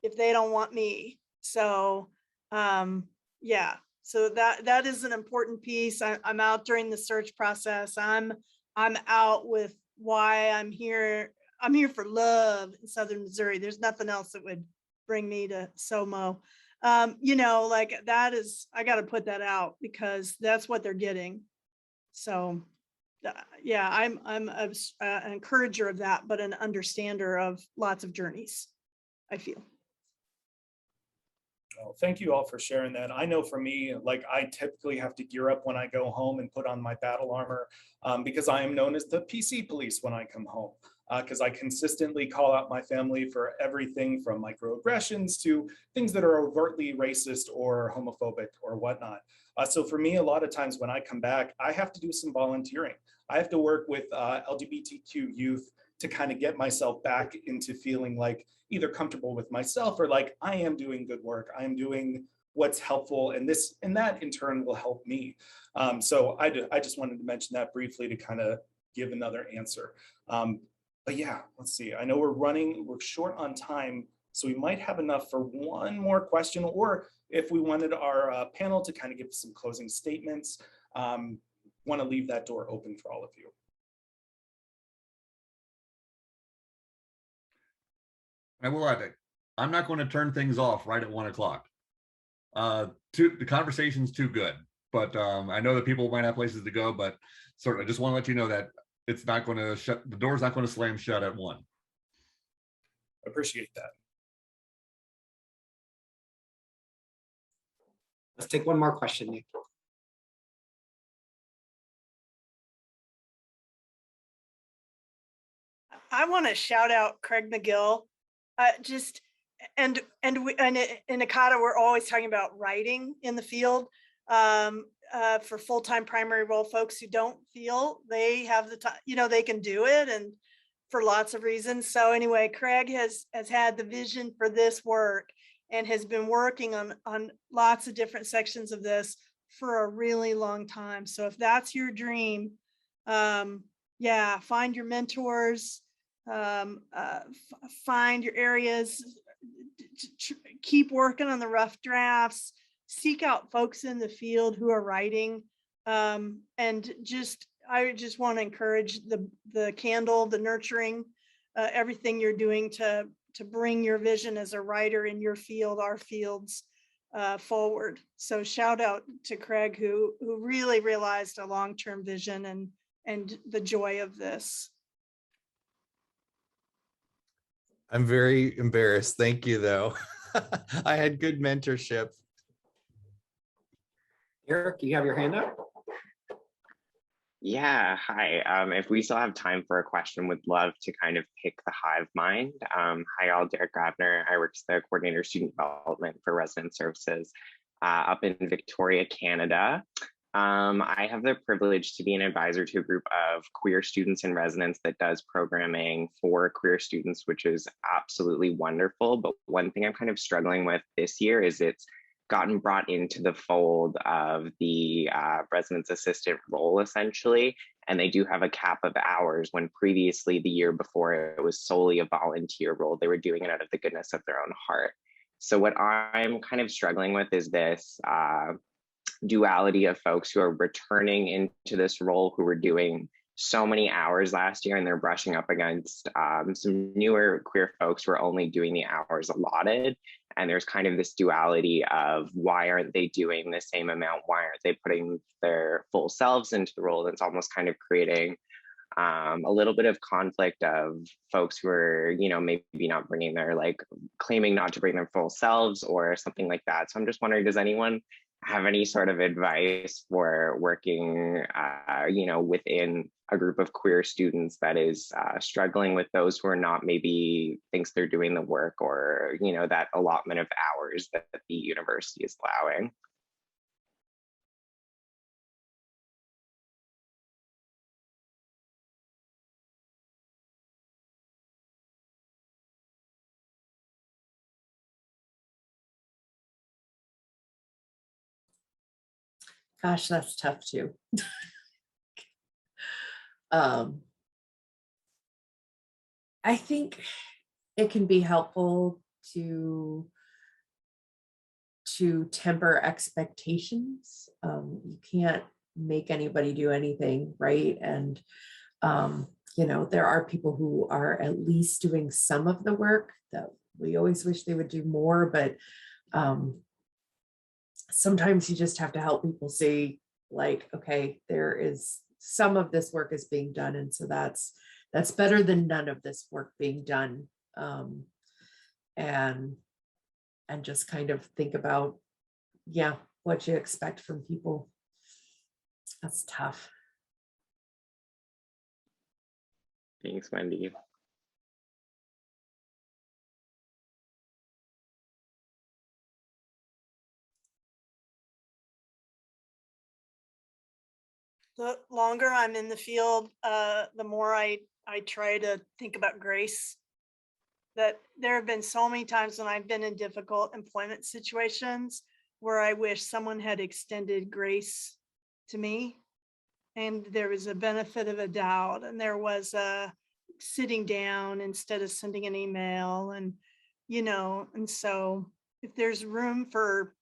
if they don't want me. So yeah, so that is an important piece. I'm out during the search process. I'm out with why I'm here. I'm here for love in Southern Missouri. There's nothing else that would bring me to SOMO. Like that is, I got to put that out because that's what they're getting. So yeah, I'm an encourager of that, but an understander of lots of journeys, I feel. Well, thank you all for sharing that. I know for me, like I typically have to gear up when I go home and put on my battle armor because I am known as the PC police when I come home. because I consistently call out my family for everything from microaggressions to things that are overtly racist or homophobic or whatnot. So for me, a lot of times when I come back, I have to do some volunteering. I have to work with LGBTQ youth to kind of get myself back into feeling like either comfortable with myself or like I am doing good work. I am doing what's helpful, and that in turn will help me. So I just wanted to mention that briefly to kind of give another answer. But yeah, let's see. I know we're short on time, so we might have enough for one more question, or if we wanted our panel to kind of give some closing statements, want to leave that door open for all of you. I will add that I'm not going to turn things off right at 1 o'clock. The conversation's too good, but I know that people might have places to go, but I just want to let you know that it's not going to the door's not going to slam shut at 1. Appreciate that. Let's take one more question, Nick. I want to shout out Craig McGill. And in Akata, we're always talking about writing in the field for full-time primary role folks who don't feel they have the time, they can do it, and for lots of reasons. So anyway, Craig has had the vision for this work and has been working on lots of different sections of this for a really long time. So if that's your dream, yeah, find your mentors, find your areas, keep working on the rough drafts, seek out folks in the field who are writing, and I just want to encourage the candle, the nurturing, everything you're doing to bring your vision as a writer in your field, our fields, forward. So shout out to Craig, who really realized a long-term vision and the joy of this. I'm very embarrassed. Thank you, though. I had good mentorship. Eric, you have your hand up? Yeah, hi. If we still have time for a question, would love to kind of pick the hive mind. Hi, all. Derek Grabner. I work as the coordinator of student development for resident services up in Victoria, Canada. I have the privilege to be an advisor to a group of queer students and residents that does programming for queer students, which is absolutely wonderful. But one thing I'm kind of struggling with this year is it's gotten brought into the fold of the residence assistant role, essentially. And they do have a cap of hours when previously the year before it was solely a volunteer role. They were doing it out of the goodness of their own heart. So what I'm kind of struggling with is this duality of folks who are returning into this role, who were doing so many hours last year, and they're brushing up against some newer queer folks who are only doing the hours allotted. And there's kind of this duality of why aren't they doing the same amount? Why aren't they putting their full selves into the role? That's almost kind of creating a little bit of conflict of folks who are, maybe not bringing their, claiming not to bring their full selves or something like that. So I'm just wondering, does anyone have any sort of advice for working, within a group of queer students that is struggling with those who are not maybe thinks they're doing the work, or, that allotment of hours that the university is allowing? Gosh, that's tough too. I think it can be helpful to temper expectations. You can't make anybody do anything, right? And there are people who are at least doing some of the work that we always wish they would do more, but sometimes you just have to help people see, okay, there is some of this work is being done, and so that's better than none of this work being done. And just kind of think about, what you expect from people. That's tough. Thanks, Wendy. the longer I'm in the field, the more I try to think about grace. That there have been so many times when I've been in difficult employment situations where I wish someone had extended grace to me, and there was a benefit of a doubt, and there was a sitting down instead of sending an email, and and so if there's room for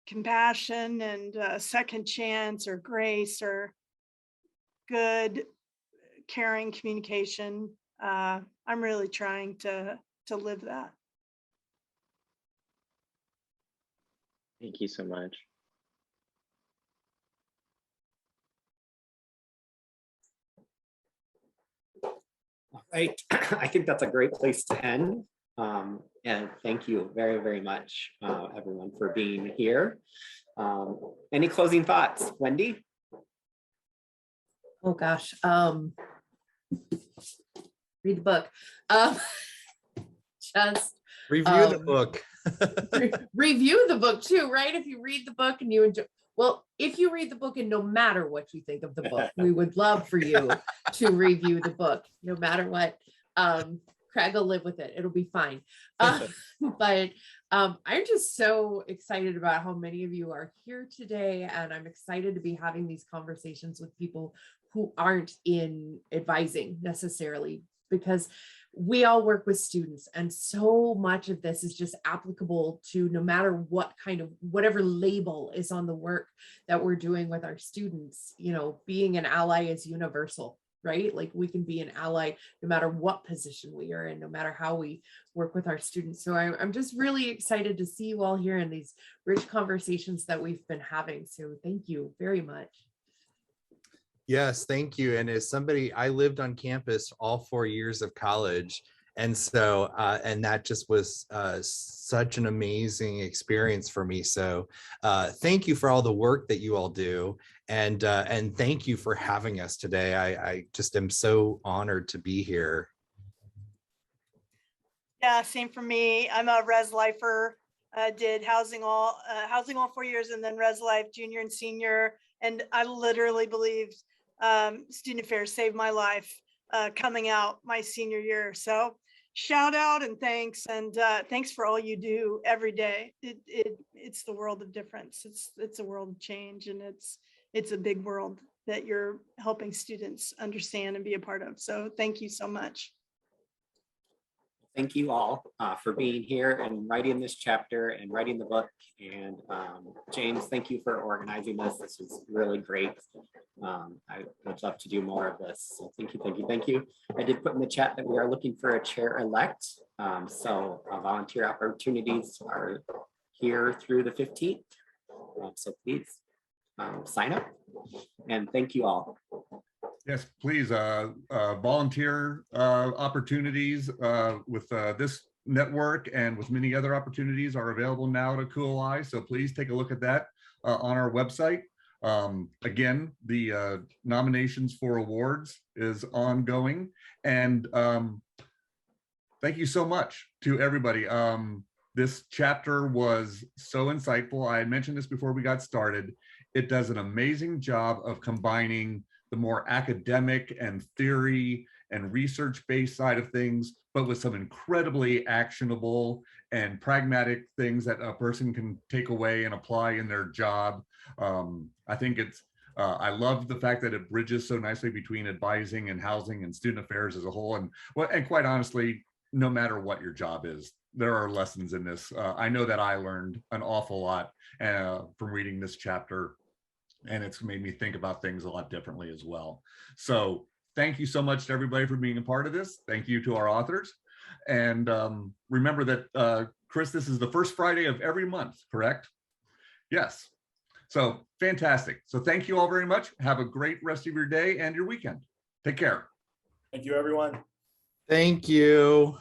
compassion and a second chance or grace or good caring communication, I'm really trying to live that. Thank you so much. All right, I think that's a great place to end. And thank you very, very much, everyone, for being here. Any closing thoughts, Wendy? Oh gosh, read the book. Just Review the book. review the book too, right? If you read the book and you enjoy, well, if you read the book and no matter what you think of the book, we would love for you to review the book, no matter what. Craig will live with it. It'll be fine. But I'm just so excited about how many of you are here today. And I'm excited to be having these conversations with people who aren't in advising necessarily, because we all work with students, and so much of this is just applicable to no matter what kind of, whatever label is on the work that we're doing with our students. Being an ally is universal, right? Like we can be an ally no matter what position we are in, no matter how we work with our students. So I'm just really excited to see you all here in these rich conversations that we've been having. So thank you very much. Yes, thank you. And as somebody, I lived on campus all 4 years of college. And so, and that just was such an amazing experience for me. So thank you for all the work that you all do. And thank you for having us today. I just am so honored to be here. Yeah, same for me. I'm a res lifer. Did housing all 4 years, and then res life junior and senior. And I literally believed student affairs saved my life coming out my senior year. So shout out and thanks for all you do every day. It's the world of difference. It's a world of change, and it's a big world that you're helping students understand and be a part of. So thank you so much. Thank you all for being here and writing this chapter and writing the book. And James, thank you for organizing this. This was really great. I would love to do more of this. So thank you, thank you, thank you. I did put in the chat that we are looking for a chair-elect. So volunteer opportunities are here through the 15th. So please sign up. And thank you all. Yes, please, volunteer opportunities with this network and with many other opportunities are available now to QLI. So please take a look at that on our website. Again, the nominations for awards is ongoing. And thank you so much to everybody. This chapter was so insightful. I had mentioned this before we got started. It does an amazing job of combining the more academic and theory and research-based side of things, but with some incredibly actionable and pragmatic things that a person can take away and apply in their job. I think I love the fact that it bridges so nicely between advising and housing and student affairs as a whole. And quite honestly, no matter what your job is, there are lessons in this. I know that I learned an awful lot from reading this chapter, and it's made me think about things a lot differently as well. So thank you so much to everybody for being a part of this. Thank you to our authors. And remember that, Chris, this is the first Friday of every month, correct? Yes. So fantastic. So thank you all very much. Have a great rest of your day and your weekend. Take care. Thank you, everyone. Thank you.